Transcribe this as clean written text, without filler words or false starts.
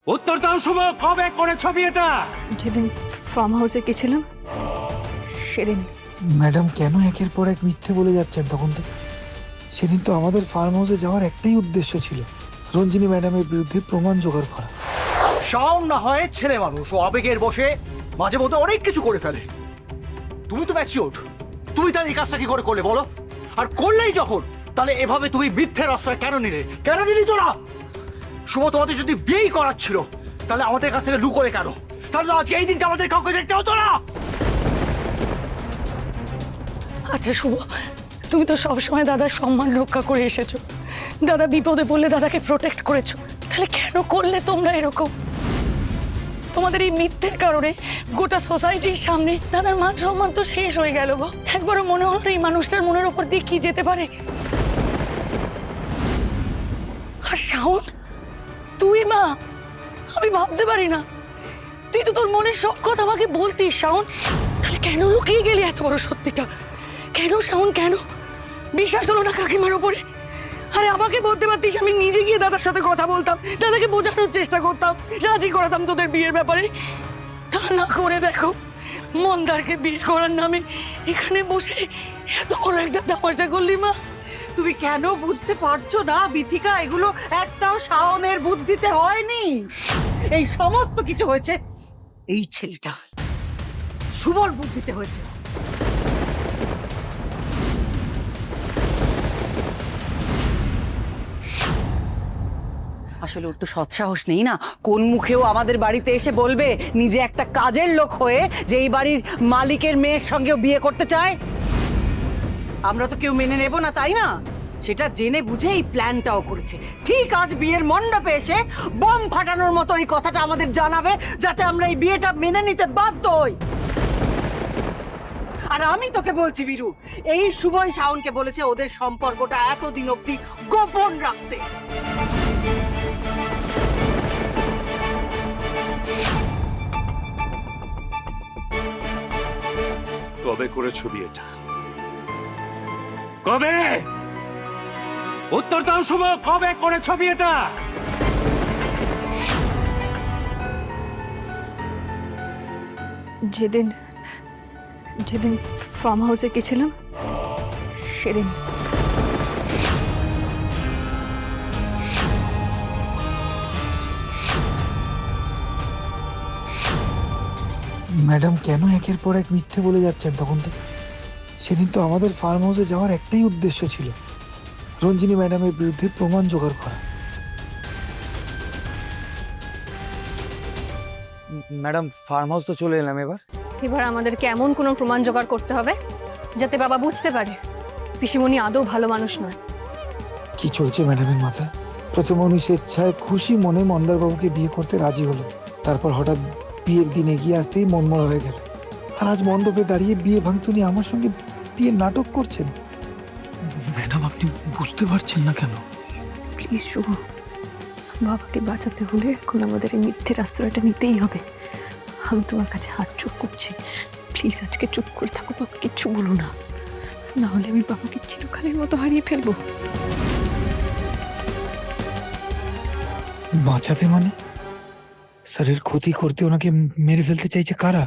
উত্তর দাও শুভ, কবে করেছ বিয়েটা? যেদিন ফার্ম হাউসে গেছিলাম সেদিন। ম্যাডাম কেন একের পর এক মিথ্যে বলে যাচ্ছেন তখন থেকে? সেদিন তো আমাদের ফার্ম হাউসে যাওয়ার একটাই উদ্দেশ্য ছিল, রঞ্জিনী ম্যাডামের বিরুদ্ধে প্রমাণ জোগাড় করা। শাওন না হয় ছেলে মানুষ, ও আবেগের বসে মাঝে মধ্যে অনেক কিছু করে ফেলে। তুমি তো ম্যাচিওর, তুমি তার এই কাজটা কি করে করলে বলো? আর করলেই যখন, তাহলে এভাবে তুমি মিথ্যের আশ্রয় কেন নিলে? কেন নিলি তোরা? শুভ, তোমাদের যদি বিয়েই করার ছিল তাহলে আমাদের কাছ থেকে লু করে কেন? তাহলে তো আজকে এই দিনটা আমাদের কাউকে দেখতে হতো না। আচ্ছা শুভ, তুমি তো সবসময় দাদার সম্মান রক্ষা করে এসেছো, দাদা বিপদে পড়লে দাদাকে প্রোটেক্ট করেছো, তাহলে কেন করলে তোমরা এরকম? তোমাদের এই মিথ্যের কারণে গোটা সোসাইটির সামনে দাদার মান সম্মান তো শেষ হয়ে গেল গো। একবারও মনে হলো এই মানুষটার মনের ওপর দিয়ে কি যেতে পারে? আর শাওন, তুই মা, আমি ভাবতে পারি না, তুই তো তোর মনের সব কথা আমাকে বলতিস শাওন, তাহলে কেন লুকিয়ে গেলি এত বড় সত্যিটা? কেন শাওন, কেন বিশ্বাস হলো না কাকিমার ওপরে? আরে আমাকে বলতে পারতিস, আমি নিজে গিয়ে দাদার সাথে কথা বলতাম, দাদাকে বোঝানোর চেষ্টা করতাম, রাজি করাতাম তোদের বিয়ের ব্যাপারে। তা না করে দেখো, মন্দারকে বিয়ে করার নামে এখানে বসে এত বড় একটা তামাশা করলি মা। তুমি কেন বুঝতে পারছো না বিথিকা? এগুলো একটাও শাওনের বুদ্ধিতে হয়নি। এই সমস্ত কিছু হয়েছে এই ছেলেটা শুভর বুদ্ধিতে হয়েছে। আসলে ওর তো সৎসাহস নেই না, কোন মুখেও আমাদের বাড়িতে এসে বলবে নিজে একটা কাজের লোক হয়ে যে এই বাড়ির মালিকের মেয়ের সঙ্গেও বিয়ে করতে চায়। আমরা তো কেউ মেনে নেব না, তাই না? সেটা জেনে বুঝে এই প্ল্যানটাও করেছে। ঠিক আজ বিয়ের মণ্ডপে এসে বম ফাটানোর মতো এই কথাটা আমাদের জানাবে, যাতে আমরা এই বিয়েটা মেনে নিতে বাধ্য হই। আর আমি তোকে বলছি বীরু, এই শুভই শাওনকে বলেছে ওদের সম্পর্কটা এতদিন অবধি গোপন রাখতে। কবে করেছ বিয়েটা? কবে? উত্তর দাও শুভ, কবে করেছ বিয়েটা? যেদিন যেদিন ফার্ম হাউসে গেছিলাম সেদিন। ম্যাডাম কেন একের পর এক মিথ্যে বলে যাচ্ছেন তখন থেকে? সেদিন তো আমাদের ফার্ম হাউসে যাওয়ার একটাই উদ্দেশ্য ছিল, রঞ্জিনী ম্যাডামের বিরুদ্ধে প্রমাণ জোগাড় করা। ম্যাডাম, ফার্ম হাউস তো চলে এলাম। এবার আমাদেরকে এমন কোনো প্রমাণ জোগাড় করতে হবে যাতে বাবা বুঝতে পারে পিসিমণি আদৌ ভালো মানুষ নয়। কি চলছে ম্যাডামের মাথায়? প্রথমে উনি স্বেচ্ছায় খুশি মনে মন্দারবাবুকে বিয়ে করতে রাজি হলো, তারপর হঠাৎ বিয়ের দিন এগিয়ে আসতেই মনমরা হয়ে গেল। আর আজ মণ্ডপে দাঁড়িয়ে বিয়ে ভাঙতে উনি আমার সঙ্গে বিয়ে নাটক করছেন। ম্যাডাম, আপনি বুঝতে পারছেন না কেন? প্লিজ শুভ, বাবাকে বাঁচাতে হলে এখন আমাদের এই মিথ্যের আশ্রয়টা নিতেই হবে। আমি তোমার কাছে হাত চোখ করছি, প্লিজ আজকে চুপ করে থাকো, বাবা কিচ্ছু বলো না, না হলে আমি বাবাকে চিরকালের মতো হারিয়ে ফেলবো। বাঁচাতে মানে? স্যারের ক্ষতি করতে ওনাকে মেরে ফেলতে চাইছে কারা?